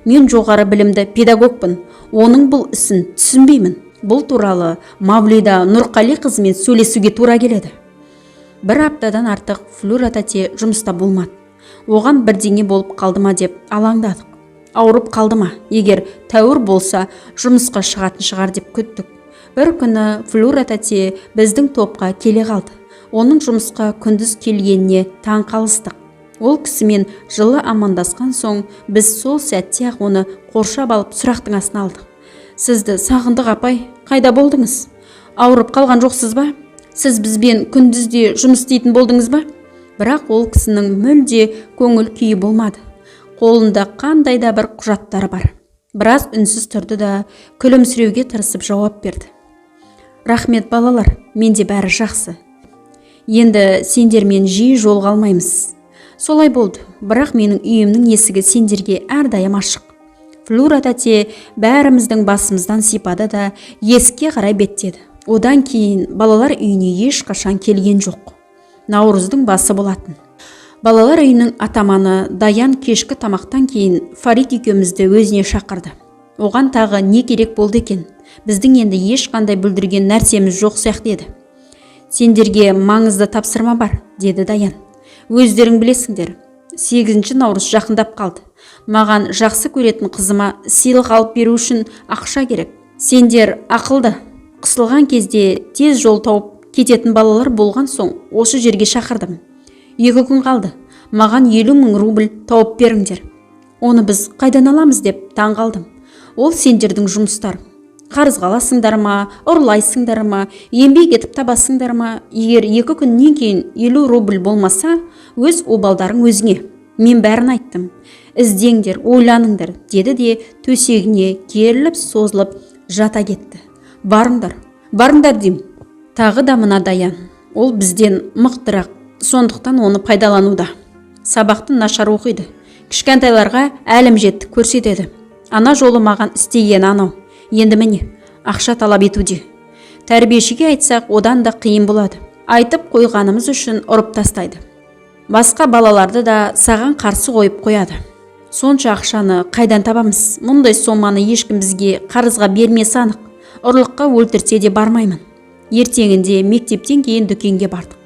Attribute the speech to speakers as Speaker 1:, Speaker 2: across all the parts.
Speaker 1: Мен жоғары білімді педагогпын. Оның бұл ісін түсінбеймін. Бұл туралы Мавлида Нұрқали қызымен сөйлесуге тура келеді. Бір аптадан артық Флюра тәте жұмыста болмады. Оған бірдеңе болып қалды ма деп алаңдадық. Ауырып қалды ма? Егер тәуір болса, жұмысқа шығатын шығар деп күттік. Бір күні Флюра тәте біздің топқа келе қалды. Оның жұмысқа күндіз келгеніне таң қалыстық. Ол кісімен жылы амандасқан соң, біз сол сәтте ақ оны қоршап алып сұрақтың астына алдық. Сізді сағындық апай, қайда болдыңыз? Ауырып қалған жоқсыз ба? Сіз бізбен күндізде жұмыс істейтін болдыңыз ба? Бірақ ол кісінің мүлде көңіл күйі болмады. Қолында қандай да бір құжаттары бар. Біраз үнсіз тұрды да күлімсіреуге тырысып жауап берді. Рахмет балалар, менде бәрі жақсы. Енді сендермен жиі жолыға алмаймыз. Солай болды, бірақ менің үйімнің есігі сендерге әрдайым ашық. Флюра тәте бәріміздің басымыздан сипады да есікке қарай беттеді. Одан кейін балалар үйіне ешқашан келген жоқ. Наурыздың басы болатын. Балалар үйінің атаманы Даян кешкі тамақтан кейін Фарит екеумізді өзіне шақырды. Оған тағы не керек болды екен? Біздің енді ешқандай бүлдірген нәрсеміз жоқ сияқты еді. Сендерге маңызды тапсырма бар, деді Даян. Өздерің білесіңдер, 8 наурыз жақындап қалды. Маған жақсы көретін қызыма сыйлық алып беру үшін ақша керек. Сендер ақылды, қысылған кезде тез жол тауып кететін балалар болған соң осы жерге шақырдым. 2 күн қалды. Маған 50.000 рубль тауып беріңдер. Оны біз қайдан аламыз деп таң қалдым. Ол сендердің жұмыстар. Қарызға аласыңдар ма, ұрлайсыңдар ма, еңбек етіп табасыңдар ма? Егер 2 күннен кейін 50 рубль болмаса, өз обалдарың өзіңе. Мен бәрін айттым. Іздеңдер, ойланыңдар, деді де төсегіне керіліп созылып жата кетті. Барыңдар дейм. Тағы да мына Даян. Ол бізден мықтырақ, сондықтан оны пайдалануда. Сабақты нашар оқиды. Кішкентайларға әлім жетті көрсетеді. Ана жолы маған істеген анау. Енді міне, ақша талап етуде. Тәрбиешіге айтсақ, одан да қиын болады. Айтып қойғанымыз үшін ұрып тастайды. Басқа балаларды да саған қарсы қойып қояды. Сонша ақшаны қайдан табамыз? Мұндай соманы ешкім бізге қарызға бермесі анық. Ұрлыққа өлтірсе де бармаймын. Ертеңінде мектептен кейін дүкенге бардық.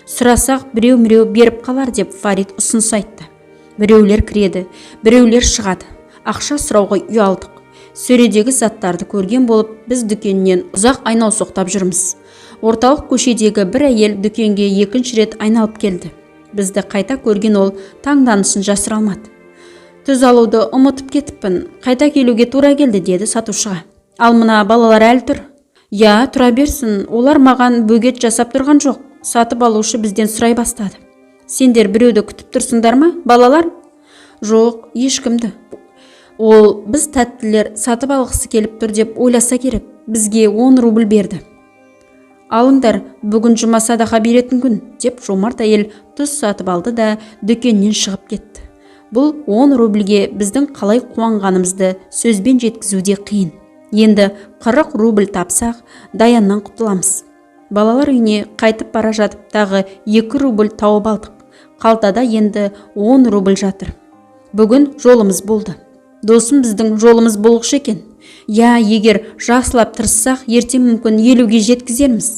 Speaker 1: Сұрасақ, біреу беріп қалар деп Фарит ұсыныс айтты. Біреулер кіреді, біреулер шығады. Ақша сұрауға ұялдық. Сөредегі заттарды көрген болып, біз дүкеннен ұзақ айнау соқтап жүрміз. Орталық көшедегі бір әйел дүкенге 2-ші рет айналып келді. Бізді қайта көрген ол таңданысын жасыра алмады. Түз алуды ұмытып кетіппін, қайта келуге тура келді, деді сатушыға. Ал мына балалар әлі тұр? Я, тұра берсін, олар маған бөгет жасап тұрған жоқ. Сатып алушы бізден сұрай бастады. Сендер біреуді күтіп тұрсыңдар ма, балалар? Жоқ, ешкімді. Ол біз тәттілер сатып алғысы келіп тұр деп ойласа керек. Бізге 10 рубль берді. Алыңдар, бүгін жұма садақа беретін күн, деп жомарт әйел тұз сатып алды да дүкеннен шығып кетті. Бұл 10 рубльге біздің қалай қуанғанымызды сөзбен жеткізуде қиын. Енді 40 рубль тапсақ, Даяннан құтыламыз. Балалар үйіне қайтып бара жатып тағы 2 рубль тауып алдық. Қалтада енді 10 рубль жатыр. Бүгін жолымыз болды. Досым біздің жолымыз болғыш екен. Я, егер жақсылап тырыссақ, ертең мүмкін 50-ге жеткізерміз.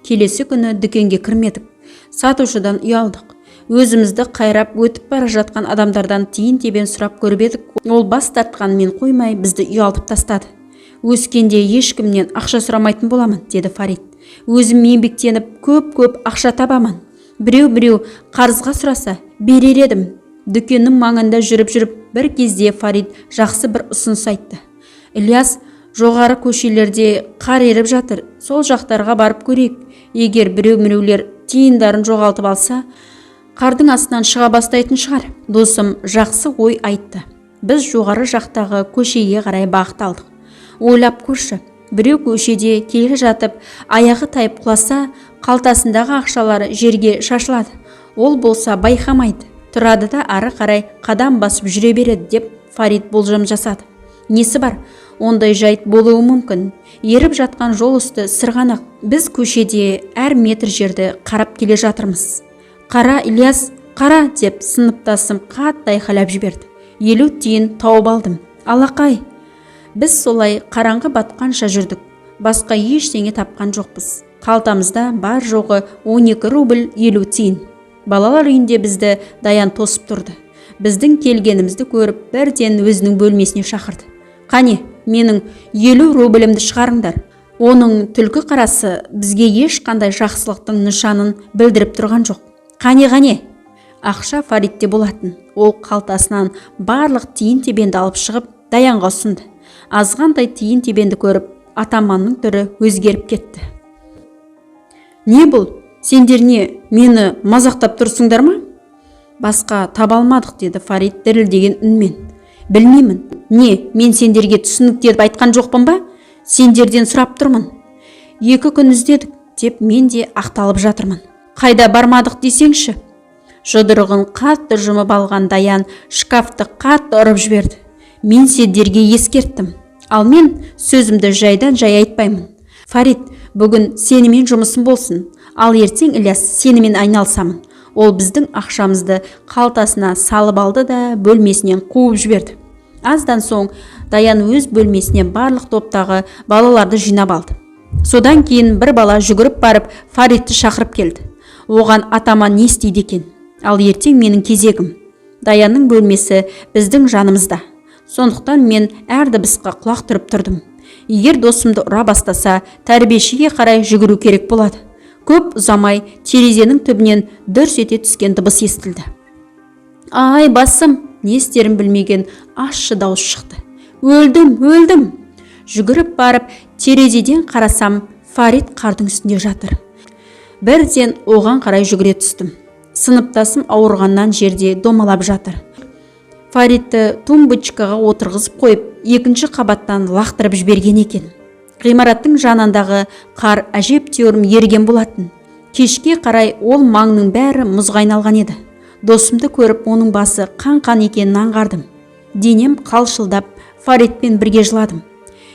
Speaker 1: Келесі күні дүкенге кірмедік. Сатушыдан ұялдық. Өзімізді қайрап өтіп бара жатқан адамдардан тиын тебен сұрап көріп едік. Ол бас тартқанмен қоймай бізді ұялтып тастады. Өскенде ешкімнен ақша сұрамайтын боламын, деді Фарит. Өзім еңбектеніп көп ақша табамын. Біреу қарызға сұраса берер едім. Дүкеннің маңында жүріп бір кезде Фарит жақсы бір ұсыныс айтты. Ильяс, жоғары көшелерде қар еріп жатыр, сол жақтарға барып көрейік. Егер біреулер тиындарын жоғалтып алса, қардың астынан шыға бастайтын шығар. Досым жақсы ой айтты. Біз жоғары жақтағы көшеге қарай бағыт алдық. Ойлап көрші, біреу көшеде келе жатып, аяғы тайып құласа, қалтасындағы ақшалары жерге шашылады. Ол болса байқамайды, тұрады да ары қарай қадам басып жүре береді, деп Фарит болжам жасады. Несі бар? Ондай жайт болуы мүмкін. Еріп жатқан жол үсті сырғанақ. Біз көшеде әр метр жерді қарап келе жатырмыз. Қара, Ильяс, қара, деп сыныптасым қатты айқайлап жіберді. 50 тиын тауып алдым. Алақай, біз солай қараңғы батқанша жүрдік. Басқа ештеңе тапқан жоқпыз. Қалтамызда бар жоғы 12 рубль 50 тиын. Балалар үйінде бізді Даян тосып тұрды. Біздің келгенімізді көріп, бірден өзінің бөлмесіне шақырды. Қане, менің 50 рублімді шығарыңдар. Оның түлкі қарасы бізге ешқандай жақсылықтың нышанын білдіріп тұрған жоқ. Қане. Ақша Фаритте болатын. Ол қалтасынан барлық тиын тебенді алып шығып, Даянға ұсынды. Азғандай тиын тебенді көріп, атаманның түрі өзгеріп кетті. Не бұл? Сендер не, мені мазақтап тұрсыңдар ма? Басқа таба алмадық, деді Фарит дірілдеген үнмен. Білмеймін. Не, мен сендерге түсініктерді айтқан жоқпын ба? Сендерден сұрап тұрмын. 2 күн іздедік деп мен де ақталып жатырмын. Қайда бармадық десеңші? Жұдырығын қатты жұмып алған Даян шкафты қатты ұрып жіберді. Мен сендерге ескерттім. Ал мен сөзімді жайдан жай айтпаймын. Фарит, бүгін сенімен жұмысым болсын. Ал ертең Ілияс сенімен айналсамын. Ол біздің ақшамызды қалтасына салып алды да бөлмесінен қуып жіберді. Аздан соң Даян өз бөлмесіне барлық топтағы балаларды жинап алды. Содан кейін бір бала жүгіріп барып Фаритті шақырып келді. Оған атаман не істейді екен? Ал ертең менің кезегім. Даянның бөлмесі біздің жанымызда. Сондықтан мен әр дыбысқа құлақ түріп тұрдым. Егер досымды ұра бастаса, тәрбиешіге қарай жүгіру керек болады. Көп ұзамай терезенің түбінен дүрс ете түскен дыбыс естілді. Ай, басым, не істерін білмеген ащы дауыс шықты. Өлдім. Жүгіріп барып, терезеден қарасам, Фарит қардың үстінде жатыр. Бірден оған қарай жүгіре түстім. Сыныптасым ауырғаннан жерде домалап жатыр. Фаритті тумбочкаға отырғызып қойып, 2-ші қабаттан лақтырып жіберген екен. Ғимараттың жанындағы қар әжептәуір еріген болатын. Кешке қарай ол маңның бәрі мұзға айналған еді. Досымды көріп, оның басы қан екенін аңғардым. Денем қалшылдап, Фаритпен бірге жыладым.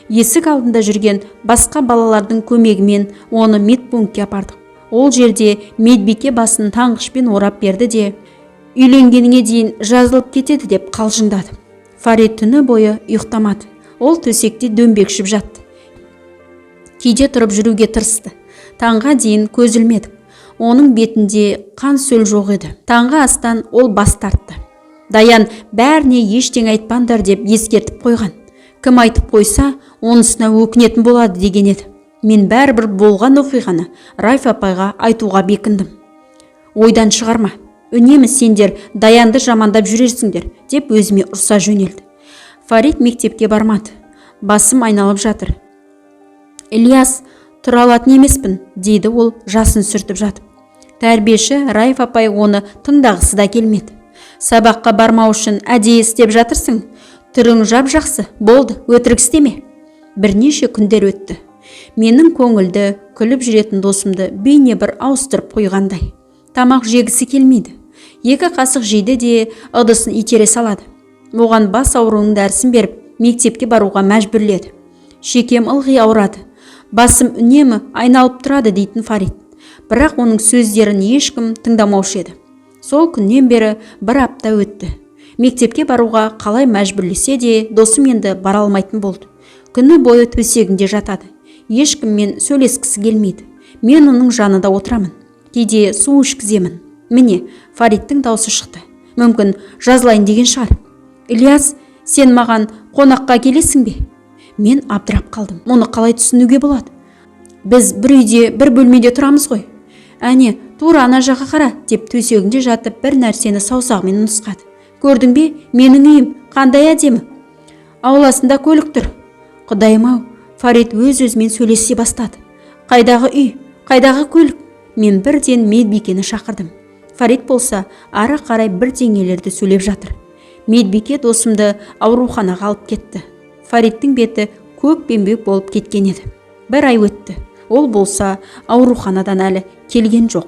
Speaker 1: Есік алдында жүрген басқа балалардың көмегімен оны медпунктке апардық. Ол жерде медбике басын таңғышпен орап берді де, үйленгеніңе дейін жазылып кетеді деп қалжыңдады. Фарит түні бойы ұйықтамады. Ол төсекте дөңбекшіп жатты. Кейде тұрып жүруге тырысты. Таңға дейін көз ілмедік. Оның бетінде қан сөл жоқ еді. Таңғы астан ол бас тартты. Даян бәріне ештеңе айтпаңдар деп ескертіп қойған. Кім айтып қойса, онысына өкінетін болады деген еді. Мен бәрібір болған оқиғаны Райф апайға айтуға бекіндім. Ойдан шығарма. Үнемі сендер Даянды жамандап жүрерсіңдер деп өзіме ұрса жөнелді. Фарит мектепке бармады. Басым айналып жатыр. Ілияс, тұра алатын емеспін, дейді ол жасын сүртіп жатып. Тәрбиеші Райф апай оны тыңдағысы да келмеді. Сабаққа бармау үшін әдейі істеп жатырсың. Түрің жап-жақсы, болды, өтірік істеме. Бірнеше күндер өтті. Менің көңілді, күліп жүретін досымды бейне бір ауыстырып қойғандай. Тамақ жегісі келмейді. 2 қасық жейді де ыдысын итере салады. Оған бас ауруының дәрісін беріп, мектепке баруға мәжбүрледі. Шекем ылғи ауырады. Басым үнемі айналып тұрады дейтін Фарит. Бірақ оның сөздерін ешкім тыңдамаушы еді. Сол күннен бері 1 апта өтті. Мектепке баруға қалай мәжбүрлесе де, досым енді бара алмайтын болды. Күні бойы төсегінде жатады. Ешкіммен сөйлескісі келмейді. Мен оның жанында отырамын. Кейде су ішкіземін. Міне, Фариттің даусы шықты. Мүмкін жазылайын деген шығар. Ілияс, сен маған қонаққа келесің бе? Мен абдырап қалдым. Оны қалай түсінуге болады? Біз бір үйде, бір бөлмеде тұрамыз ғой. Әне, тура ана жаққа қара, деп төсегінде жатып бір нәрсені саусағымен нұсқады. Көрдің бе, менің үйім қандай әдемі. Ауласында көлік тұр. Құдайым-ау, Фарит өз-өзімен сөйлесе бастады. Қайдағы үй, қайдағы көлік? Мен бірден медбикені шақырдым. Фарит болса, ары қарай бір теңелерді сөйлеп жатыр. Медбике досымды ауруханаға алып кетті. Фариттің беті көк пембек болып кеткен еді. 1 ай өтті. Ол болса, ауруханадан әлі келген жоқ.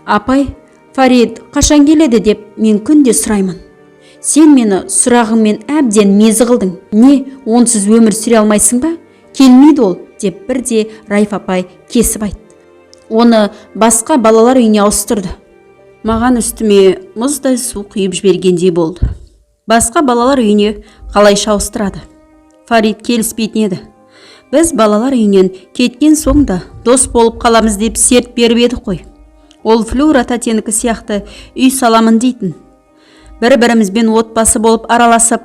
Speaker 1: Апай, Фарит қашан келеді деп мен күнде сұраймын. Сен мені сұрағыңмен әбден мезі қылдың. Не, онсыз өмір сүре алмайсың ба? Келмейді ол, деп бірде Райф апай кесіп айтты. Оны басқа балалар үйіне ауыстырды. Маған үстіме мұздай су құйып жібергендей болды. Басқа балалар үйіне қалайша ауыстырады. Фарид келіспейтін еді. Біз балалар үйінен кеткен соң да дос болып қаламыз деп серт беріп едік қой. Ол Флюра тәтенікі сияқты үй саламын дейтін. Бір-бірімізбен отбасы болып араласып,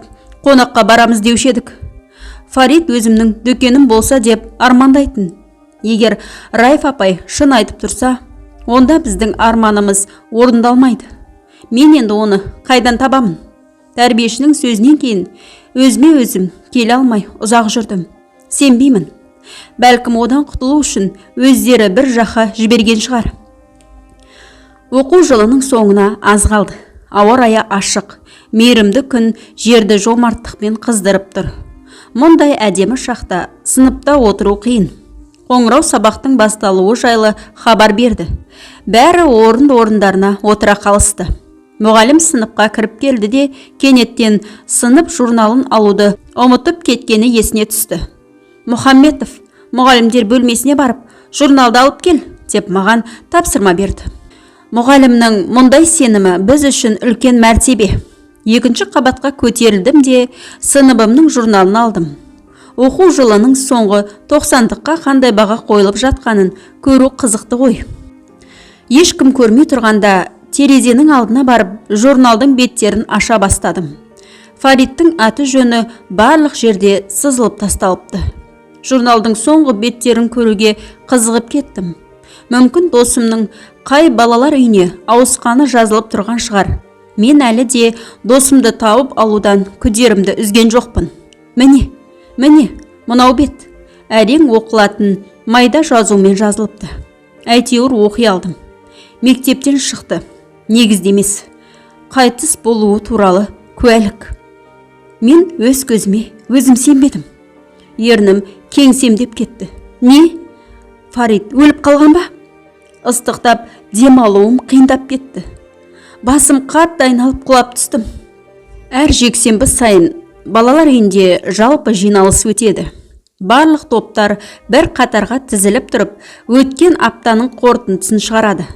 Speaker 1: қонаққа барамыз деуші едік. Фарид өзімнің дүкенім болса деп армандайтын. Егер Райф апай шын айтып тұрса, онда біздің арманымыз орындалмайды. Мен енді оны қайдан табамын? Тәрбиешінің сөзінен кейін өзіме өзім келе алмай ұзақ жүрдім. Сенбеймін. Бәлкім одан құтылу үшін өздері бір жаққа жіберген шығар. Оқу жылының соңына аз қалды. Ауа райы ашық, мейірімді күн жерді жомарттықпен қыздырып тұр. Мұндай әдемі шақта сыныпта отыру қиын. Қоңырау сабақтың басталуы жайлы хабар берді. Бәрі орындарына отыра қалысты. Мұғалім сыныпқа кіріп келді де, кенеттен сынып журналын алуды ұмытып кеткені есіне түсті. Мұхамметов, мұғалімдер бөлмесіне барып, журналды алып кел, деп маған тапсырма берді. Мұғалімнің мұндай сенімі біз үшін үлкен мәртебе. Екінші қабатқа көтерілдім де, сыныбымның журналын алдым. Оқу жылының соңғы 90-дыққа қандай баға қойылып жатқанын көру қызықты ғой. Ешкім көрмей тұрғанда терезенің алдына барып, журналдың беттерін аша бастадым. Фаридтің аты жөні барлық жерде сызылып тасталыпты. Журналдың соңғы беттерін көруге қызығып кеттім. Мүмкін досымның қай балалар үйіне ауысқаны жазылып тұрған шығар. Мен әлі де досымды тауып алудан күдерімді үзген жоқпын. Міне, мынау бет. Әрең оқылатын майда жазумен жазылыпты. Әйтеуір оқи алдым. Мектептен шықты. Негіздемес. Қайтыс болуы туралы куәлік. Мен өз көзіме өзім сенбедім. Ернім кеңсемдеп кетті. Не? Фарид өліп қалған ба? Ыстықтап демалуым қиындап кетті. Басым қатты айналып құлап түстім. Әр жексенбі сайын балалар үйінде жалпы жиналыс өтеді. Барлық топтар бір қатарға тізіліп тұрып, өткен аптаның қорытындысын шығарады.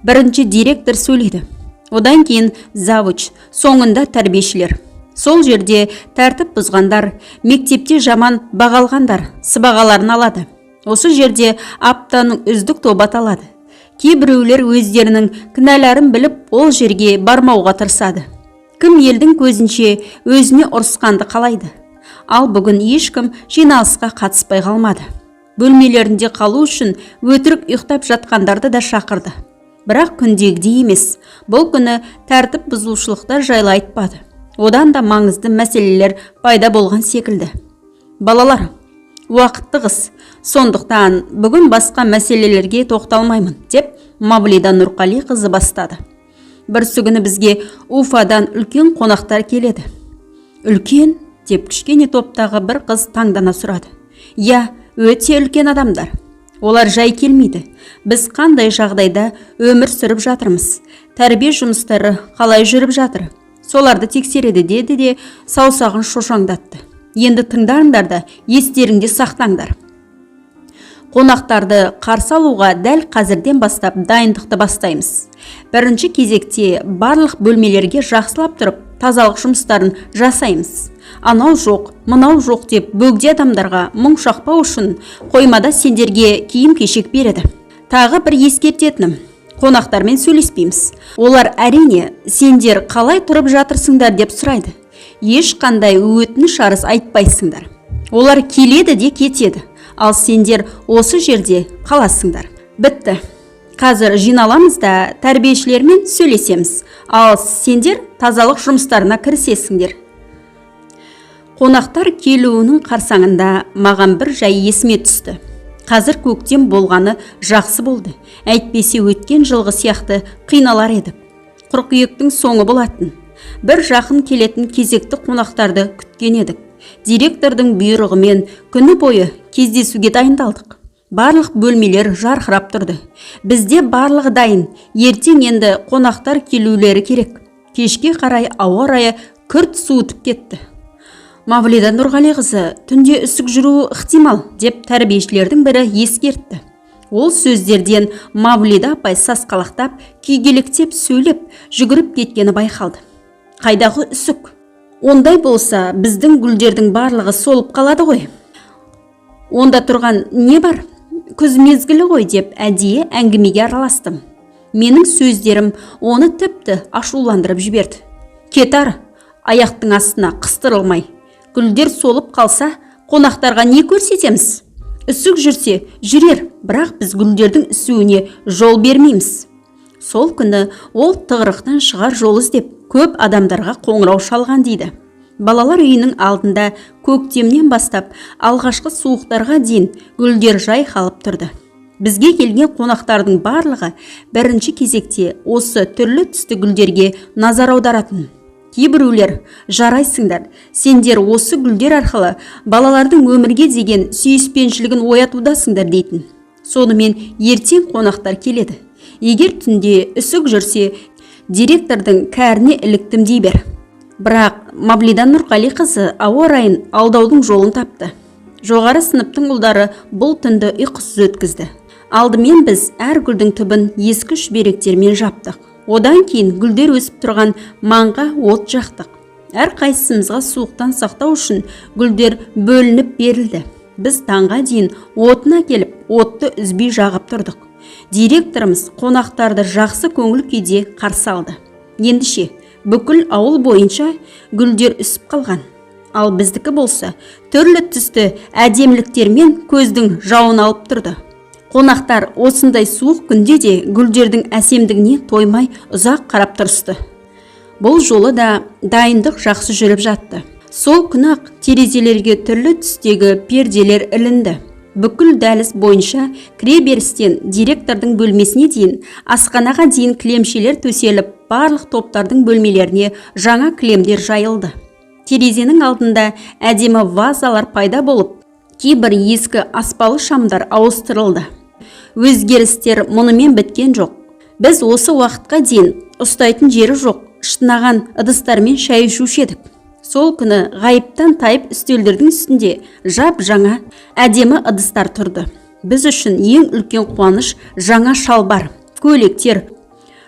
Speaker 1: Бірінші директор сөйлейді. Одан кейін завуч, соңында тәрбиешілер. Сол жерде тәртіп бұзғандар, мектепте жаман бағалғандар сыбағаларын алады. Осы жерде аптаның үздік тобы аталады. Кейбіреулер өздерінің кінәларын біліп, ол жерге бармауға тырысады. Кім елдің көзінше өзіне ұрысқанды қалайды. Ал бүгін ешкім жиналысқа қатыспай қалмады. Бөлмелерінде қалу үшін өтірік ұйықтап жатқандарды да шақырды. Бірақ күндегідей емес. Бұл күні тәртіп бұзушылықтар жайлы айтпады. Одан да маңызды мәселелер пайда болған секілді. Балалар, уақытты қыс. Сондықтан бүгін басқа мәселелерге тоқталмаймын, деп Мавлида Нұрқали қызы бастады. Бірсі күні бізге Уфадан үлкен қонақтар келеді. Үлкен, деп кішкене топтағы бір қыз таңдана сұрады. Я, өте үлкен адамдар. Олар жай келмейді. Біз қандай жағдайда өмір сүріп жатырмыз. Тәрбие жұмыстары қалай жүріп жатыр. Соларды тексереді деді де саусағын шошаңдатты. Енді тыңдарыңдар да естеріңде сақтаңдар. Қонақтарды қарсы алуға дәл қазірден бастап дайындықты бастаймыз. Бірінші кезекте барлық бөлмелерге жақсылап тұрып, тазалық жұмыстарын жасаймыз. Анау жоқ, мынау жоқ деп бөгде адамдарға мұң шақпау үшін қоймада сендерге киім-кешек береді. Тағы бір ескертетінім. Қонақтармен сөйлеспейміз. Олар әрине сендер қалай тұрып жатырсыңдар деп сұрайды. Ешқандай өтініш арыз айтпайсыңдар. Олар келеді де кетеді. Ал сендер осы жерде қаласыңдар. Бітті. Қазір жиналамыз да тәрбиешілермен сөйлесеміз. Ал сендер тазалық жұмыстарына кірісесіңдер. Қонақтар келуінің қарсаңында маған бір жай есіме түсті. Қазір көктем болғаны жақсы болды. Әйтпесе өткен жылғы сияқты қиналар едік. Қыркүйектің соңы болатын. Бір жақын келетін кезекті қонақтарды күткен едік. Директордың бұйрығымен күні бойы кездесуге дайындалдық. Барлық бөлмелер жарқырап тұрды. Бізде барлығы дайын. Ертең енді қонақтар келулері керек. Кешке қарай ауа райы күрт суытып кетті. Мавлида Нұрғали қызы түнде үсік жүруі ықтимал, деп тәрбиешілердің бірі ескертті. Ол сөздерден Мавлида апай сасқалақтап, күйгелектеп сөйлеп, жүгіріп кеткені байқалды. Қайдағы үсік? Ондай болса, біздің гүлдердің барлығы солып қалады ғой. Онда тұрған не бар? Күз мезгілі ғой деп әдейі әңгімеге араластым. Менің сөздерім оны тіпті ашуландырып жіберді. Кетар, аяқтың астына қыстырылмай. Гүлдер солып қалса, қонақтарға не көрсетеміз? Үсік жүрсе, жүрер, бірақ біз гүлдердің үсуіне жол бермейміз. Сол күні ол тығырықтан шығар жол іздеп көп адамдарға қоңырау шалған дейді. Балалар үйінің алдында көктемнен бастап алғашқы суықтарға дейін гүлдер жайқалып тұрды. Бізге келген қонақтардың барлығы бірінші кезекте осы түрлі түсті гүлдерге назар аударатын. Кейбіреулер, жарайсыңдар, сендер осы гүлдер арқылы балалардың өмірге деген сүйіспеншілігін оятудасыңдар дейтін. Сонымен ертең қонақтар келеді. Егер түнде үсік жүрсе, директордың кәріне іліктім дей бер. Бірақ Мавлида Нұрқалиқызы ауа райын алдаудың жолын тапты. Жоғары сыныптың ұлдары бұл түнді ұйқысыз өткізді. Алдымен біз әр гүлдің түбін ескі шүберектермен жаптық. Одан кейін гүлдер өсіп тұрған маңға от жақтық. Әр қайсымызға суықтан сақтау үшін гүлдер бөлініп берілді. Біз таңға дейін отына келіп, отты үзбей жағып тұрдық. Директорымыз қонақтарды жақсы көңіл күйде қарсы алды. Ендіше, бүкіл ауыл бойынша гүлдер үсіп қалған. Ал біздікі болса, түрлі түсті әдеміліктермен көздің жауын алып тұрды. Қонақтар осындай суық күнде де гүлдердің әсемдігіне тоймай ұзақ қарап тұрысты. Бұл жолы да дайындық жақсы жүріп жатты. Сол күні-ақ терезелерге түрлі түстегі перделер ілінді. Бүкіл дәліз бойынша кіреберістен директордың бөлмесіне дейін, асханаға дейін кілемшелер төселіп, барлық топтардың бөлмелеріне жаңа кілемдер жайылды. Терезенің алдында әдемі вазалар пайда болып, кейбір ескі аспалы шамдар ауыстырылды. Өзгерістер мұнымен біткен жоқ. Біз осы уақытқа дейін ұстайтын жері жоқ, шытынаған ыдыстармен шай ішуші едік. Сол күні ғайыптан тайып үстелдердің үстінде жап жаңа әдемі ыдыстар тұрды. Біз үшін ең үлкен қуаныш жаңа шалбар, көйлектер,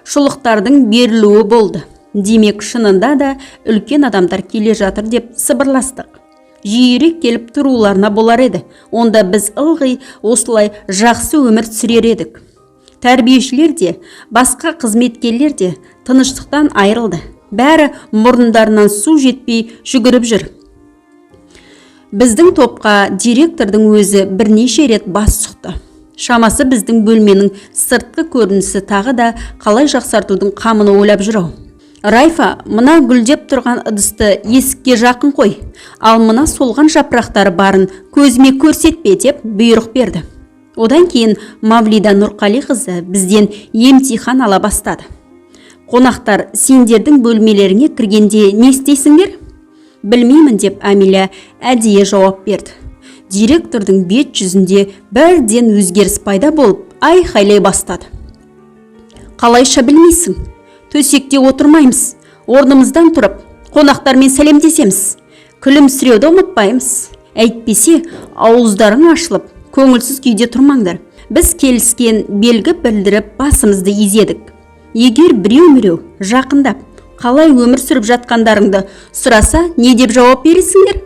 Speaker 1: шұлықтардың берілуі болды. Демек, шынында да үлкен адамдар келе жатыр деп сыбырластық. Жиірек келіп тұруларына болар еді. Онда біз ылғи осылай жақсы өмір сүрер едік. Тәрбиешілер де, басқа қызметкерлер де тыныштықтан айырылды. Бәрі мұрындарынан су жетпей жүгіріп жүр. Біздің топқа директордың өзі бірнеше рет бас сұқты. Шамасы біздің бөлменің сыртқы көрінісі тағы да қалай жақсартудың қамын ойлап жүр. Райфа, мына гүлдеп тұрған ыдысты есікке жақын қой, ал мына солған жапырақтары барын көзіме көрсетпе деп бұйрық берді. Одан кейін Мавлида Нұрқалиқызы бізден емтихан ала бастады. Қонақтар, сендердің бөлмелеріңе кіргенде не істейсіңдер? Білмеймін деп Амиля әдейі жауап берді. Директордың бет жүзінде бірден өзгеріс пайда болып, айқайлай бастады. Қалайша білмейсің? Төсекте отырмаймыз, орнымыздан тұрып, қонақтармен сәлемдесеміз. Күлімсіреуді ұмытпаймыз. Әйтпесе, ауыздарың ашылып, көңілсіз күйде тұрмаңдар. Біз келіскен белгі білдіріп басымызды изедік. Егер біреу-міреу жақындап, қалай өмір сүріп жатқандарыңды сұраса, не деп жауап бересіңдер?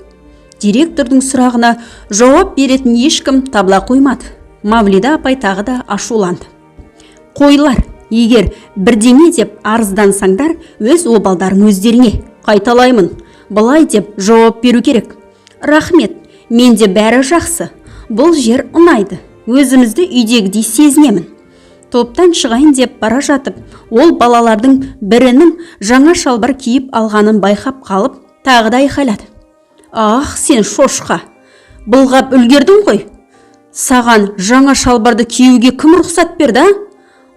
Speaker 1: Директордың сұрағына жауап беретін ешкім табыла қоймады. Мавлида апай тағы да ашуланды. Қойлар, егер бірдеме деп арыздансаңдар, өз обалдарың өздеріңе. Қайталаймын, былай деп жауап беру керек. Рахмет, менде бәрі жақсы. Бұл жер ұнайды. Өзімізді үйдегідей сезінемін. Топтан шығайын деп бара жатып, ол балалардың бірінің жаңа шалбар киіп алғанын байқап қалып, тағы да айқайлады. Ах, сен шошқа, былғап үлгердің ғой. Саған жаңа шалбарды киюге кім рұқсат берді?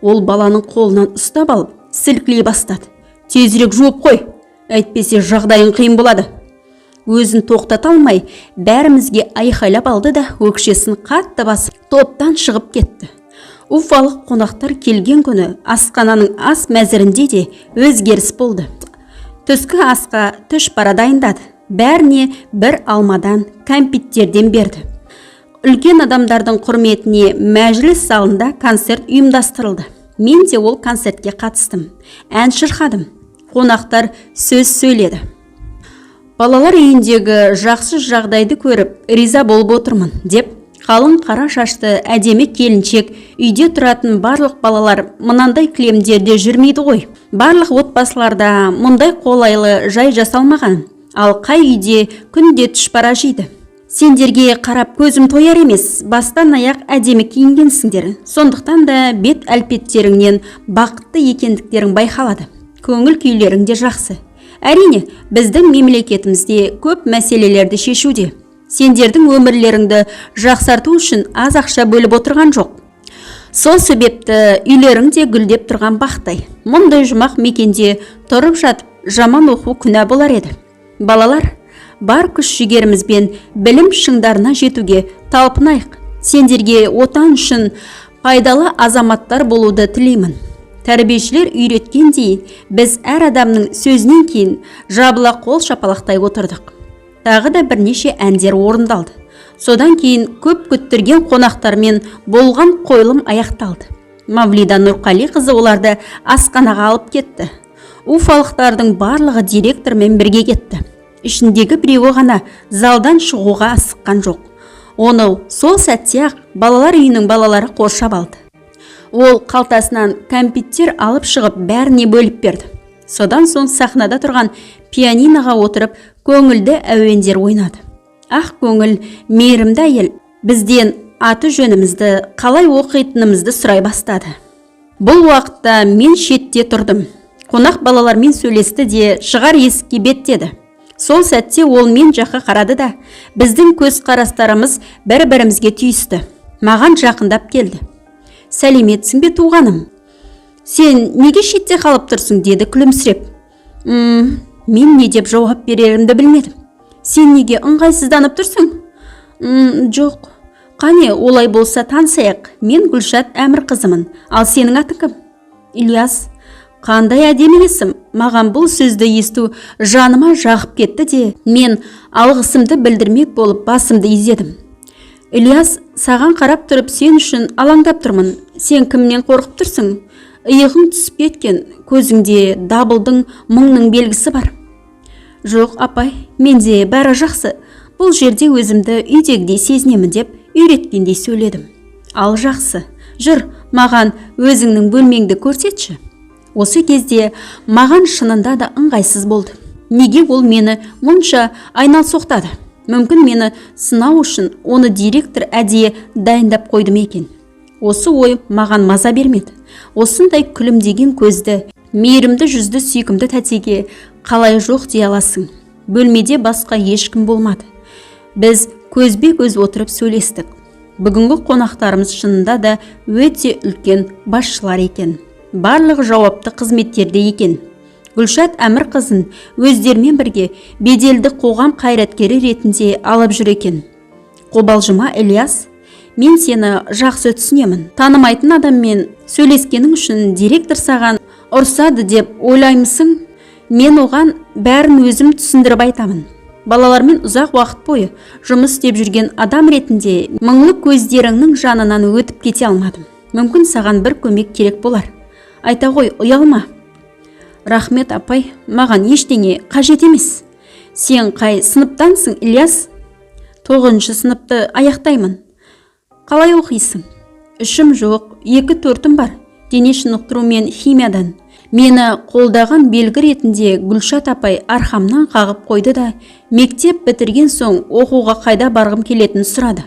Speaker 1: Ол баланың қолынан ұстап алып, сілкілей бастады. Тезірек жуып қой, әйтпесе жағдайың қиын болады. Өзін тоқтата алмай, бәрімізге айқайлап алды да өкшесін қатты басып, топтан шығып кетті. Уфалық қонақтар келген күні асхананың ас мәзірінде де өзгеріс болды. Түскі асқа түшпара дайындады. Бәріне бір алмадан, кәмпиттерден берді. Үлкен адамдардың құрметіне мәжіліс залында концерт ұйымдастырылды. Мен де ол концертке қатыстым. Ән шырқадым. Қонақтар сөз сөйледі. Балалар үйіндегі жақсы жағдайды көріп, риза болып отырмын, деп қалың қара шашты әдемі келіншек үйде тұратын барлық балалар мынандай кілемдерде жүрмейді ғой. Барлық отбасыларда мұндай қолайлы жай жасалмаған, ал қай үйде күнде түшпара жейді. Сендерге қарап көзім тояр емес, бастан аяқ әдемі киінгенсіңдер. Сондықтан да бет әлпеттеріңнен бақытты екендіктерің байқалады. Көңіл күйлерің де жақсы. Әрине, біздің мемлекетімізде көп мәселелерді шешуде. Сендердің өмірлеріңді жақсарту үшін аз ақша бөліп отырған жоқ. Сол себепті үйлерің де гүлдеп тұрған бақтай. Мұндай жұмақ мекенде тұрып жатып, жаман оқу күнә болар еді. Балалар, бар күш жігерімізбен білім шыңдарына жетуге талпынайық. Сендерге отан үшін пайдалы азаматтар болуды тілеймін. Тәрбиешілер үйреткендей, біз әр адамның сөзінен кейін жабыла қол шапалақтай отырдық. Тағы да бірнеше әндер орындалды. Содан кейін көп күттірген қонақтармен болған қойылым аяқталды. Мавлида Нұрқалиқызы оларды асханаға алып кетті. Уфалықтардың барлығы директормен бірге кетті. Ішіндегі біреуі ғана залдан шығуға асыққан жоқ. Оны сол сәтте-ақ балалар үйінің балалары қоршап алды. Ол қалтасынан компьютер алып шығып бәріне бөліп берді. Содан соң сахнада тұрған пианиноға отырып көңілді әуендер ойнады. Ақ көңіл, мейірімді әйел бізден аты жөнімізді, қалай оқитынымызды сұрай бастады. Бұл уақытта мен шетте тұрдым. Қонақ балалармен сөйлесті де шығар есікке беттеді. Сол сәтте ол мен жаққа қарады да, біздің көз қарастарымыз бір-бірімізге түйісті. Маған жақындап келді. Сәлеметсің бе туғаным? Сен неге шетте қалып тұрсың, деді күлімсіреп. Мен не деп жауап берерімді білмедім. Сен неге ыңғайсызданып тұрсың? Жоқ. Қане, олай болса танысайық. Мен Гүлшат Әмірқызымын. Ал сенің атың кім? Ильяс. Қандай әдемі есім. Маған бұл сөзді есту жаныма жағып кетті де, мен алғысымды білдірмек болып басымды изедім. Ильяс, саған қарап тұрып сен үшін алаңдап тұрмын. Сен кімнен қорқып тұрсың? Иығың түсіп кеткен, көзіңде дабылдың, мұңның белгісі бар. Жоқ, апай, менде бәрі жақсы. Бұл жерде өзімді үйдегідей сезінемін деп үйреткендей сөйледім. Ал жақсы, жүр, маған өзіңнің бөлмеңді көрсетші. Осы кезде маған шынында да ыңғайсыз болды. Неге ол мені мұнша айналсоқтады? Мүмкін мені сынау үшін оны директор әдейі дайындап қойды ма екен? Осы ой маған маза бермеді. Осындай күлімдеген көзді, мейірімді жүзді сүйкімді тәтеге қалай жоқ дей аласың? Бөлмеде басқа ешкім болмады. Біз көзбе-көз отырып сөйлестік. Бүгінгі қонақтарымыз шынында да өте үлкен басшылар екен. Барлығы жауапты қызметтерде екен. Гүлшат Әмірқызын өздермен бірге беделді қоғам қайраткері ретінде алып жүр екен. Қобалжыма, Ильяс, мен сені жақсы түсінемін. Танымайтын адаммен сөйлескенің үшін директор саған ұрсады деп ойлаймысың? Мен оған бәрін өзім түсіндіріп айтамын. Балалармен ұзақ уақыт бойы жұмыс істеп жүрген адам ретінде мұңлы көздеріңнің жанынан өтіп кете алмадым. Мүмкін саған бір көмек керек болар. Айта ғой, ұялма. Рахмет, апай, маған ештеңе қажет емес. Сен қай сыныптансың, Ильяс? 9-шы сыныпты аяқтаймын. Қалай оқисың? 3-ім жоқ, 2-4-ім бар. Дене шынықтыру мен химиядан. Мені қолдаған белгі ретінде Гүлшат апай арқамнан қағып қойды да, мектеп бітірген соң оқуға қайда барғым келетінін сұрады.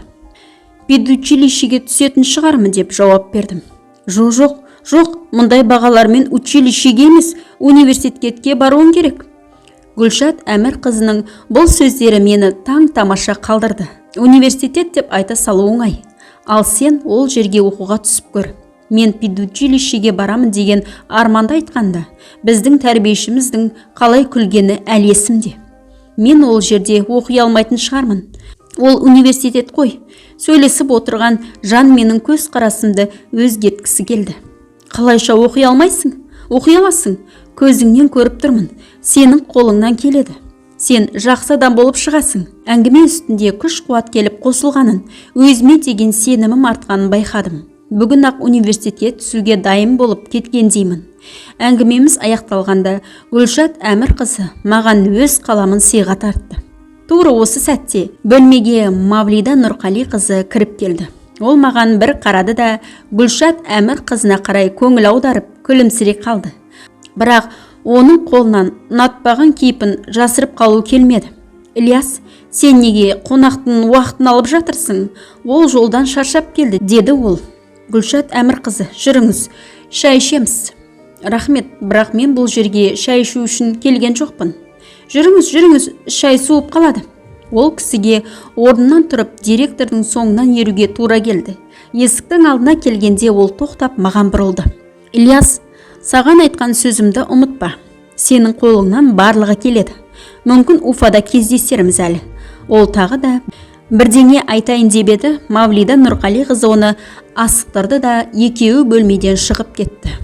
Speaker 1: Педучилищеге түсетін шығармын деп жауап бердім. Жоқ, мұндай бағалармен училищеге емес, университетке баруым керек. Гүлшат Әмірқызының бұл сөздері мені таң тамаша қалдырды. Университет деп айта салу оңай. Ал сен ол жерге оқуға түсіп көр. Мен педучилищеге барамын деген арманды айтқанда, біздің тәрбиешіміздің қалай күлгені әлі есімде. Мен ол жерде оқи алмайтын шығармын. Ол университет қой. Сөйлесіп отырған жан менің көз қарасымды өзгерткісі келді. Қалайша оқи алмайсың? Оқи аласың. Көзіңнен көріп тұрмын. Сенің қолыңнан келеді. Сен жақсы адам болып шығасың. Әңгіме үстінде күш қуат келіп қосылғанын, өзіме деген сенімім артқанын байқадым. Бүгін ақ университетке түсуге дайын болып кеткен деймін. Әңгімеміз аяқталғанда Гүлшат Әмірқызы маған өз қаламын сыйға тартты. Тура осы сәтте бөлмеге Мавлида Нұрқалиқызы кіріп келді. Ол маған бір қарады да Гүлшат Әмірқызына қарай көңіл аударып күлімсірей қалды. Бірақ оның қолынан ұнатпаған кейпін жасырып қалу келмеді. Ильяс, сен неге қонақтың уақытын алып жатырсың? Ол жолдан шаршап келді, деді ол. Гүлшат Әмірқызы, жүріңіз, шай ішеміз. Рахмет, бірақ мен бұл жерге шай ішу үшін келген жоқпын. Жүріңіз, шай суып қалады. Ол кісіге орнынан тұрып директордың соңынан еруге тура келді. Есіктің алдына келгенде ол тоқтап маған бұрылды. Ильяс, саған айтқан сөзімді ұмытпа. Сенің қолыңнан барлығы келеді. Мүмкін Уфада кездесерміз әлі. Ол тағы да бірдеңе айтайын деп еді. Мавлида Нұрқалиқызы оны асықтырды да екеуі бөлмеден шығып кетті.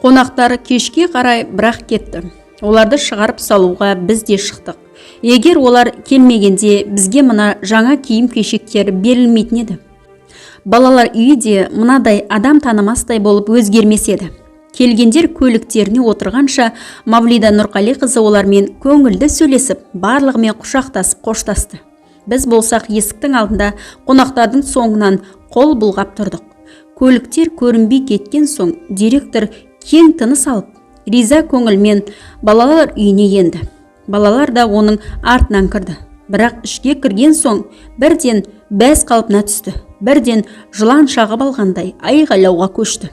Speaker 1: Қонақтар кешке қарай бірақ кетті. Оларды шығарып салуға біз де шықтық. Егер олар келмегенде бізге мына жаңа киім-кешектер берілмейтін еді. Балалар үйі де мынадай адам танымастай болып өзгермес еді. Келгендер көліктеріне отырғанша Мавлида Нұрқалиқызы олармен көңілді сөйлесіп, барлығымен құшақтасып қоштасты. Біз болсақ есіктің алдында қонақтардың соңынан қол бұлғап тұрдық. Көліктер көрінбей кеткен соң директор кең тыныс алып, риза көңілмен балалар үйіне енді. Балалар да оның артынан кірді. Бірақ ішке кірген соң бірден бәс қалпына түсті. Бірден жылан шағып алғандай айғайлауға көшті.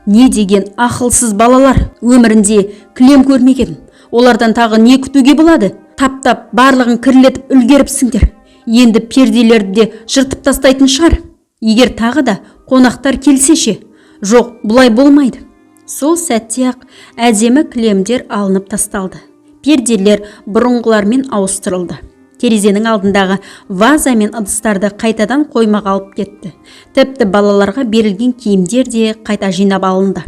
Speaker 1: Не деген ақылсыз балалар, өмірінде кілем көрмеген. Олардан тағы не күтуге болады? Таптап барлығын кірлетіп үлгеріпсіңдер. Енді перделерді де жыртып тастайтын шығар. Егер тағы да қонақтар келсеше, жоқ, бұлай болмайды. Сол сәтте ақ әдемі кілемдер алынып тасталды. Перделер бұрынғылармен ауыстырылды. Терезенің алдындағы ваза мен ыдыстарды қайтадан қоймаға алып кетті. Тіпті балаларға берілген киімдер де қайта жинап алынды.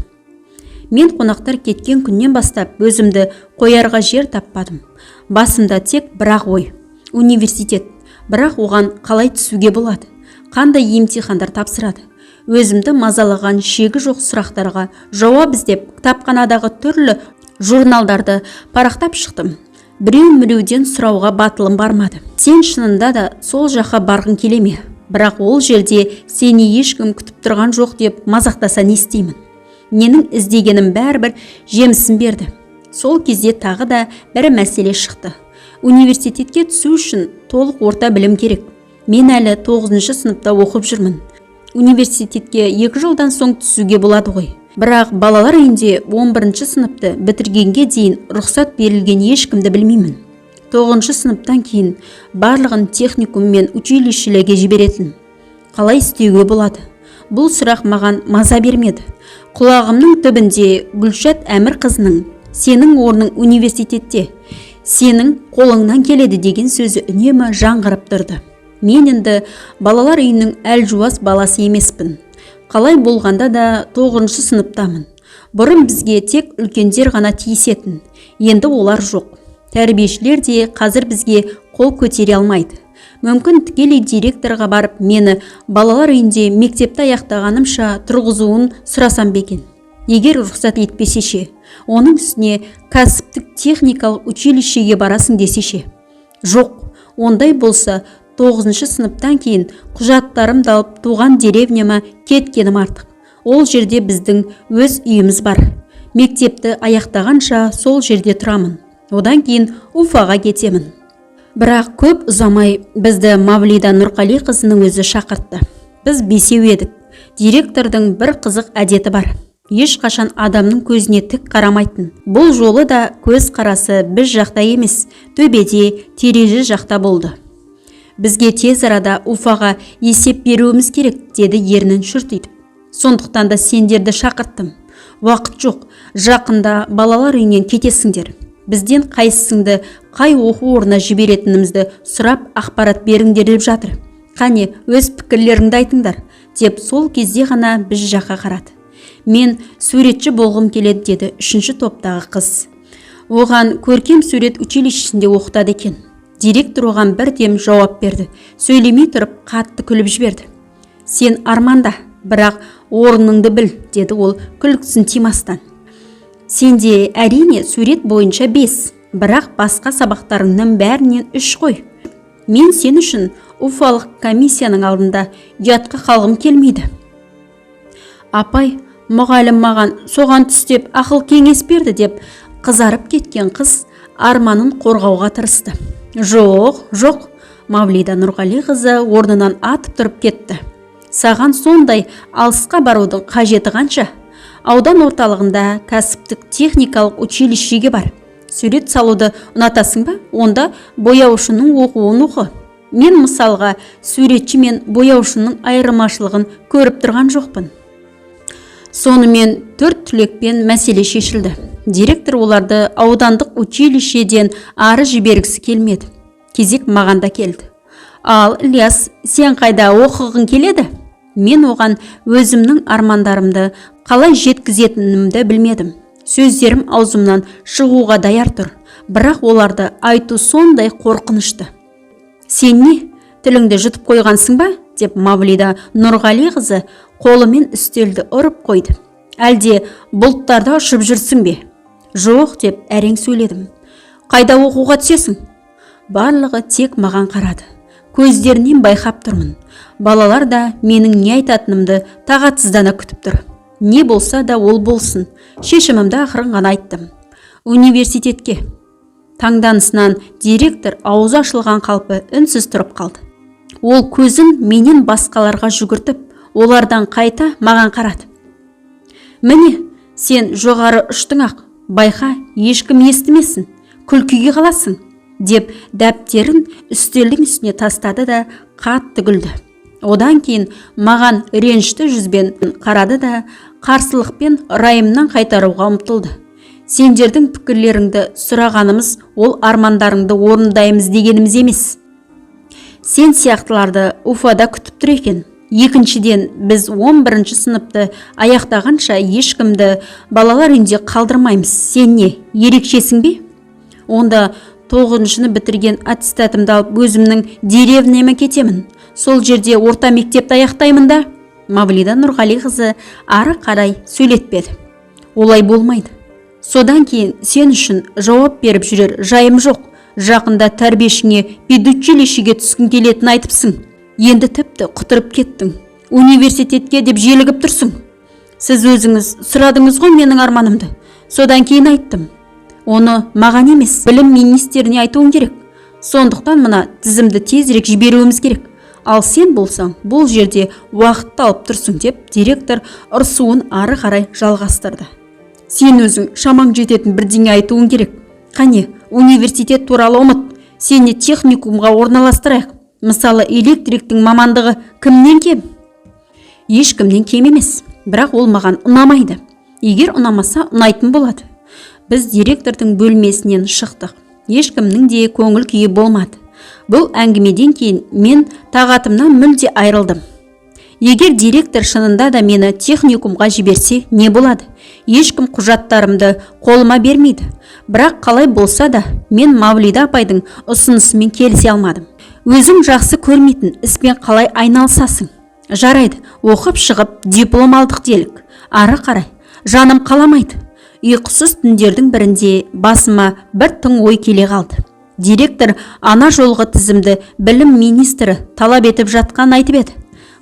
Speaker 1: Мен қонақтар кеткен күннен бастап өзімді қоярға жер таппадым. Басымда тек бірақ ой. Университет. Бірақ оған қалай түсуге болады? Қандай емтихандар тапсырады? Өзімді мазалаған шегі жоқ сұрақтарға жауап іздеп, кітапханадағы түрлі журналдарды парақтап шықтым. Біреу-міреуден сұрауға батылым бармады. Сен шынында да сол жаққа барғың келе ме? Бірақ ол жерде сені ешкім күтіп тұрған жоқ деп мазақтаса не істеймін? Менің іздегенім бәрібір жемісін берді. Сол кезде тағы да бір мәселе шықты. Университетке түсу үшін толық орта білім керек. Мен әлі 9-шы сыныпта оқып жүрмін. Университетке 2 жылдан соң түсуге болады ғой. Бірақ балалар үйінде 11-ші сыныпты бітіргенге дейін рұқсат берілген ешкімді білмеймін. 9-шы сыныптан кейін барлығын техникум мен училищелерге жіберетін. Қалай істеуге болады? Бұл сұрақ маған маза бермеді. Құлағымның түбінде Гүлшат Әмірқызының «Сенің орның университетте, сенің қолыңнан келеді» деген сөзі үнемі жаңғырып тұрды. Мен енді балалар үйінің әлжуаз баласы емеспін. Қалай болғанда да 9-шы сыныптамын. Бұрын бізге тек үлкендер ғана тиісетін. Енді олар жоқ. Тәрбиешілер де қазір бізге қол көтере алмайды. Мүмкін тікелей директорға барып мені балалар үйінде мектепті аяқтағанымша тұрғызуын сұрасам бекен. Егер рұқсат етпесеше, оның үстіне кәсіптік техникалық училищеге барасың десеше. Жоқ, ондай болса 9-шы сыныптан кейін құжаттарымды алып туған деревняма кеткенім артық. Ол жерде біздің өз үйіміз бар. Мектепті аяқтағанша сол жерде тұрамын. Одан кейін Уфаға кетемін. Бірақ көп ұзамай бізді Мавлида Нұрқалиқызының өзі шақыртты. Біз 5 едік. Директордың бір қызық әдеті бар. Ешқашан адамның көзіне тік қарамайтын. Бұл жолы да көз қарасы біз жақта емес, төбеде, терезе жақта болды. Бізге тез арада Уфаға есеп беруіміз керек, деді ернін шүртитіп. Сондықтан да сендерді шақырттым. Уақыт жоқ, жақында балалар үйінен кетесіңдер. Бізден қайсыңды қай оқу орнына жіберетінімізді сұрап ақпарат беріңдер деп жатыр. Қане, өз пікірлеріңді айтыңдар, деп сол кезде ғана біз жаққа қарады. Мен суретші болғым келеді, деді 3-ші топтағы қыз. Оған көркем сурет училищесінде оқытады екен. Директор оған бірдем жауап берді. Сөйлемей тұрып қатты күліп жіберді. Сен арманда, бірақ орныңды біл, деді ол күлкісін тимастан. Сенде әрине сурет бойынша 5, бірақ басқа сабақтарыңнан бәрінен 3 қой. Мен сен үшін уфалық комиссияның алдында ұятқа қалғым келмейді. Апай, мұғалім маған соған түстеп ақыл кеңес берді, деп қызарып кеткен қыз арманын қорғауға тырысты. Жоқ, Мавлида Нұрғалиқызы орнынан атып тұрып кетті. Саған сондай алысқа барудың қажеті қанша? Аудан орталығында кәсіптік техникалық училищеге бар. Сурет салуды ұнатасың ба? Онда бояушының оқуын оқы. Мен мысалға суретші мен бояушының айырмашылығын көріп тұрған жоқпын. Сонымен 4 түлекпен мәселе шешілді. Директор оларды аудандық училищеден ары жібергісі келмеді. Кезек мағанда келді. Ал Ильяс, сен қайда оқығың келеді? Мен оған өзімнің армандарымды қалай жеткізетінімді білмедім. Сөздерім аузымнан шығуға даяр тұр, бірақ оларды айту сондай қорқынышты. Сен не, тіліңді жұтып қойғансың ба? Деп Мавлида Нұрғалиқызы қолымен үстелді ұрып қойды. Әлде бұлттарда ұшып жүрсің бе? Жоқ, деп әрең сөйледім. Қайда оқуға түсесің? Барлығы тек маған қарады. Көздерінен байқап тұрмын. Балалар да менің не айтатынымды тағатсыздана күтіп тұр. Не болса да ол болсын. Шешімімді ақырын ғана айттым. Университетке. Таңданысынан директор аузы ашылған қалпы үнсіз тұрып қалды. Ол көзін менен басқаларға жүгіртіп, олардан қайта маған қарады. Міне, сен жоғары ұштың ақ, байқа, ешкім естімесін, күлкіге қаласың, деп дәптерін үстелдің үстіне тастады да қатты күлді. Одан кейін маған ренішті жүзбен қарады да қарсылықпен райымнан қайтаруға ұмтылды. Сендердің пікірлеріңді сұрағанымыз ол армандарыңды орындаймыз дегеніміз емес. Сен сияқтыларды Уфада күтіп тұр екен. Екіншіден, біз 11-ші сыныпты аяқтағанша ешкімді балалар үйінде қалдырмаймыз. Сен не, ерекшесің бе? Онда 9-шыны бітірген аттестатымды алып өзімнің деревняма кетемін. Сол жерде орта мектепті аяқтаймын да. Мавлида Нұрғалиқызы ары қарай сөйлетпеді. Олай болмайды. Содан кейін сен үшін жауап беріп жүрер жайым жоқ. Жақында тәрбиешіңе педучилищеге түскің келетін айтыпсың. Енді тіпті құтырып кеттің. Университетке деп желігіп тұрсың. Сіз өзіңіз сұрадыңыз ғой менің арманымды. Содан кейін айттым. Оны маған емес, білім министріне айтуың керек. Сондықтан мына тізімді тезірек жіберуіміз керек. Ал сен болсаң, бұл жерде уақытты алып тұрсың, деп директор ұрсуын ары қарай жалғастырды. Сен өзің шамаң жететін бірдеңе айтуың керек. Қане, университет туралы ұмыт. Сені техникумға орналастырайық. Мысалы, электриктің мамандығы кімнен кем? Ешкімнен кем емес, бірақ ол маған ұнамайды. Егер ұнамаса, ұнайтын болады. Біз директордың бөлмесінен шықтық. Ешкімнің де көңіл күйі болмады. Бұл әңгімеден кейін мен тағатымнан мүлде айрылдым. Егер директор шынында да мені техникумға жіберсе, не болады? Ешкім құжаттарымды қолыма бермейді. Бірақ қалай болса да, мен Мавлида апайдың ұсынысымен келісе алмадым. Өзің жақсы көрмейтін іспен қалай айналысасың? Жарайды, оқып шығып диплом алдық делік. Ары қарай, жаным қаламайды. Ұйқысыз түндердің бірінде басыма бір тың ой келе қалды. Директор ана жолғы тізімді білім министрі талап етіп жатқан айтып еді.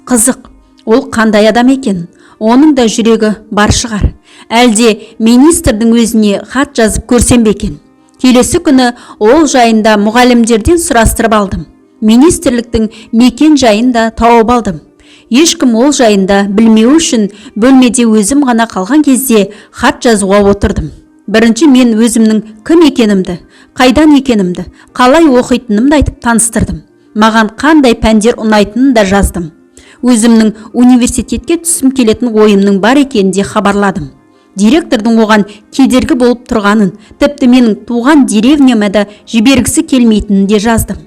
Speaker 1: Қызық, ол қандай адам екен? Оның да жүрегі бар шығар. Әлде министрдің өзіне хат жазып көрсем бе екен? Келесі күні ол жайында мұғалімдерден сұрастырып алдым. Министрліктің мекен жайында тауып алдым. Ешкім ол жайында білмеу үшін бөлмеде өзім ғана қалған кезде хат жазуға отырдым. Бірінші мен өзімнің кім екенімді, қайдан екенімді, қалай оқитынымды айтып таныстырдым. Маған қандай пәндер ұнайтынын да жаздым. Өзімнің университетке түсім келетін ойымның бар екенін де хабарладым. Директордың оған кедергі болып тұрғанын, тіпті менің туған деревняма да жібергісі келмейтінін де жаздым.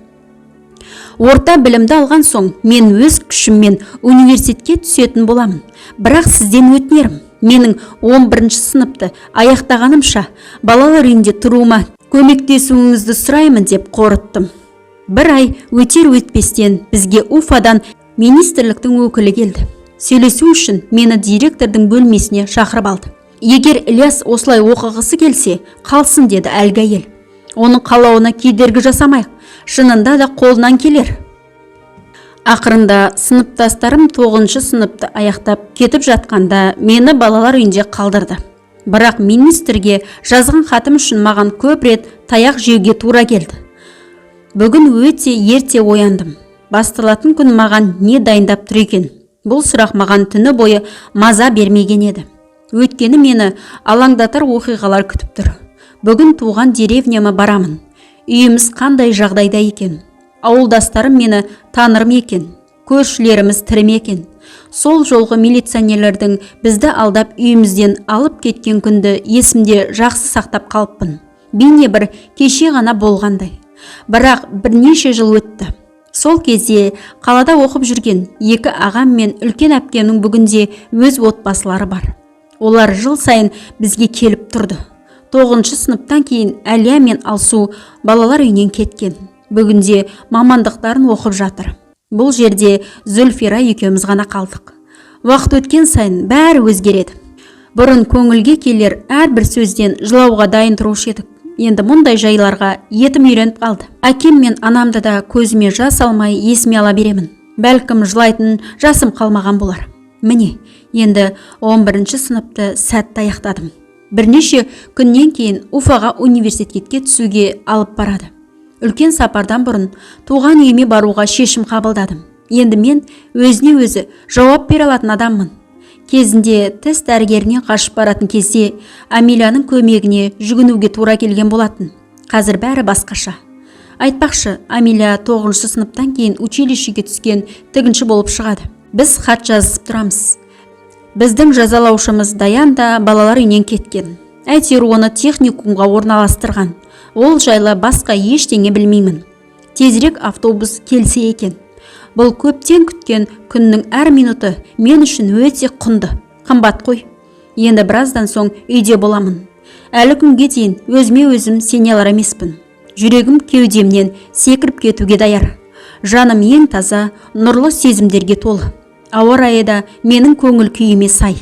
Speaker 1: Орта білімді алған соң мен өз күшіммен университетке түсетін боламын. Бірақ сізден өтінерім, менің 11-ші сыныпты аяқтағанымша балалар үйінде тұруыма көмектесуіңізді сұраймын, деп қорыттым. Бір ай өтер өтпестен бізге Уфадан министрліктің өкілі келді. Сөйлесу үшін мені директордың бөлмесіне шақырып алды. Егер Ілияс осылай оқығысы келсе, қалсын, деді әлгі әйел. Оның қалауына кедергі жасамайық, шынында да қолынан келер. Ақырында сыныптастарым 9 сыныпты аяқтап кетіп жатқанда мені балалар үйінде қалдырды. Бірақ министрге жазған хатым үшін маған көп рет таяқ жеуге тура келді. Бүгін өте ерте ояндым. Басталатын күн маған не дайындап тұр екен? Бұл сұрақ маған түні бойы маза бермеген еді. Өйткені мені алаңдатар оқиғалар күтіп тұр. Бүгін туған деревняма барамын. Үйіміз қандай жағдайда екен? Ауылдастарым мені таныр ма екен? Көршілеріміз тірі ме екен? Сол жолғы милиционерлердің бізді алдап үйімізден алып кеткен күнді есімде жақсы сақтап қалыппын. Бейне бір кеше ғана болғандай. Бірақ бірнеше жыл өтті. Сол кезде қалада оқып жүрген 2 ағам мен үлкен әпкемнің бүгінде өз отбасылары бар. Олар жыл сайын бізге келіп тұрды. 9 сыныптан кейін Әлия мен Алсу балалар үйінен кеткен. Бүгінде мамандықтарын оқып жатыр. Бұл жерде Зүлфира екеуміз ғана қалдық. Уақыт өткен сайын бәрі өзгереді. Бұрын көңілге келер әрбір сөзден жылауға дайын тұрушы едік. Енді мұндай жайларға етім үйреніп қалды. Әкем мен анамды да көзіме жас алмай есіме ала беремін. Бәлкім жылайтын жасым қалмаған болар. Міне, енді 11 сыныпты сәтті аяқтадым. Бірнеше күннен кейін Уфаға университетке түсуге алып барады. Үлкен сапардан бұрын туған үйіме баруға шешім қабылдадым. Енді мен өзіне өзі жауап бере алатын адаммын. Кезінде тіс дәрігеріне қашып баратын кезде Амилияның көмегіне жүгінуге тура келген болатын. Қазір бәрі басқаша. Айтпақшы, Амилия 9 сыныптан кейін училищеге түскен тігінші болып шығады. Біз хат жазып тұрамыз. Біздің жазалаушымыз Даян да балалар үйінен кеткен. Әйтеуір оны техникумға орналастырған. Ол жайлы басқа ештеңе білмеймін. Тезірек автобус келсе екен. Бұл көптен күткен күннің әр минуты мен үшін өте құнды. Қымбат қой. Енді біраздан соң үйде боламын. Әлі күнге дейін өзіме өзім сене алар емеспін. Жүрегім кеудемнен секіріп кетуге даяр. Жаным ең таза, нұрлы сезімдерге толы. Ауа райы да менің көңіл күйіме сай.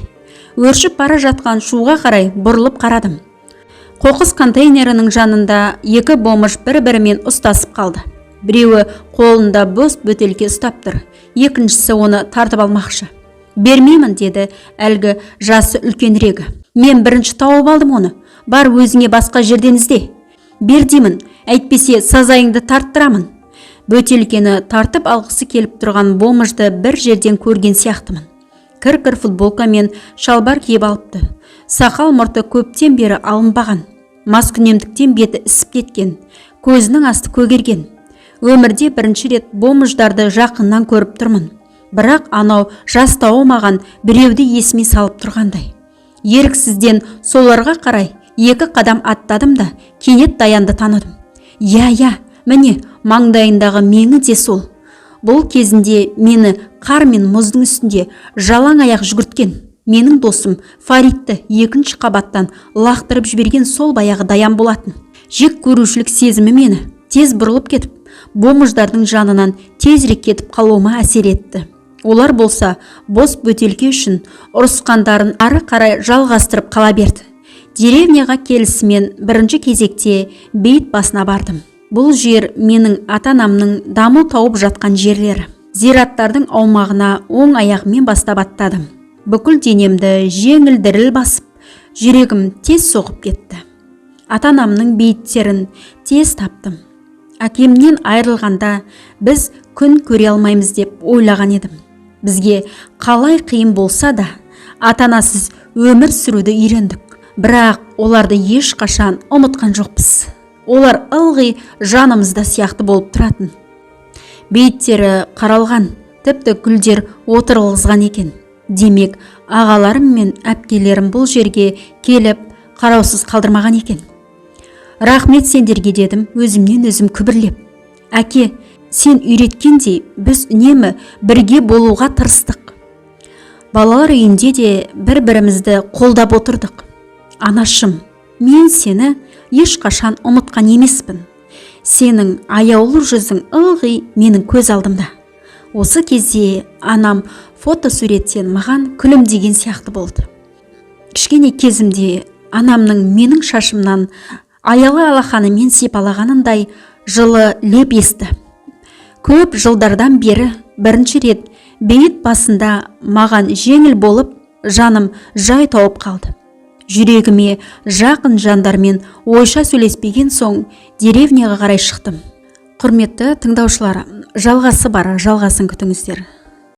Speaker 1: Өршіп бара жатқан шуға қарай бұрылып қарадым. Қоқыс контейнерінің жанында 2 бомж бір-бірімен ұстасып қалды. Біреуі қолында бос бөтелке ұстап тұр, екіншісі оны тартып алмақшы. Бермеймін, деді әлгі жасы үлкенірегі. Мен бірінші тауып алдым оны. Бар өзіңе басқа жерден ізде. Бер деймін, әйтпесе сазайыңды тарттырамын. Бөтелкені тартып алғысы келіп тұрған бомжды бір жерден көрген сияқтымын. Кір-кір футболка мен шалбар киіп алыпты. Сақал мұрты көптен бері алынбаған. Маскүнемдіктен беті ісіп кеткен. Көзінің асты көгерген. Өмірде бірінші рет бомждарды жақыннан көріп тұрмын. Бірақ анау жас тауымаған біреуді есіме салып тұрғандай. Еріксізден соларға қарай 2 қадам аттадым да кенет Даянды таныдым. Я, міне маңдайындағы меңі де сол. Бұл кезінде мені қар мен мұздың үстінде жалаң аяқ жүгірткен менің досым Фаридті 2-ші қабаттан лақтырып жіберген сол баяғы Даян болатын. Жек көрушілік сезімі мені тез бұрылып кетіп, бомждардың жанынан тезірек кетіп қалуыма әсер етті. Олар болса бос бөтелке үшін ұрысқандарын ары қарай жалғастырып қала берді. Деревняға келісімен бірінші кезекте бейіт басына бардым. Бұл жер менің ата-анамның дамыл тауып жатқан жерлері. Зираттардың аумағына оң аяғымен бастап аттадым. Бүкіл денемді жеңіл діріл басып, жүрегім тез соғып кетті. Ата-анамның бейіттерін тез таптым. Әкемнен айырылғанда біз күн көре алмаймыз деп ойлаған едім. Бізге қалай қиын болса да, ата-анасыз өмір сүруді үйрендік. Бірақ оларды ешқашан ұмытқан жоқпыз. Олар ылғи жанымызда сияқты болып тұратын. Бейіттері қаралған, тіпті гүлдер отырғызған екен. Демек, ағаларым мен әпкелерім бұл жерге келіп қараусыз қалдырмаған екен. Рахмет сендерге, дедім өзімнен өзім күбірлеп. Әке, сен үйреткендей біз үнемі бірге болуға тырыстық. Балалар үйінде де бір-бірімізді қолдап отырдық. Анашым, мен сені ешқашан ұмытқан емеспін. Сенің аяулы жүзің ылғи менің көз алдымда. Осы кезде анам фотосуреттен маған күлімдеген сияқты болды. Кішкене кезімде анамның менің шашымнан аялы алақанымен сипалағанындай жылы леп есті. Көп жылдардан бері бірінші рет бейіт басында маған жеңіл болып, жаным жай тауып қалды. Жүрегіме жақын жандармен ойша сөйлеспеген соң деревняға қарай шықтым. Құрметті тыңдаушылар, жалғасы бар, жалғасын күтіңіздер.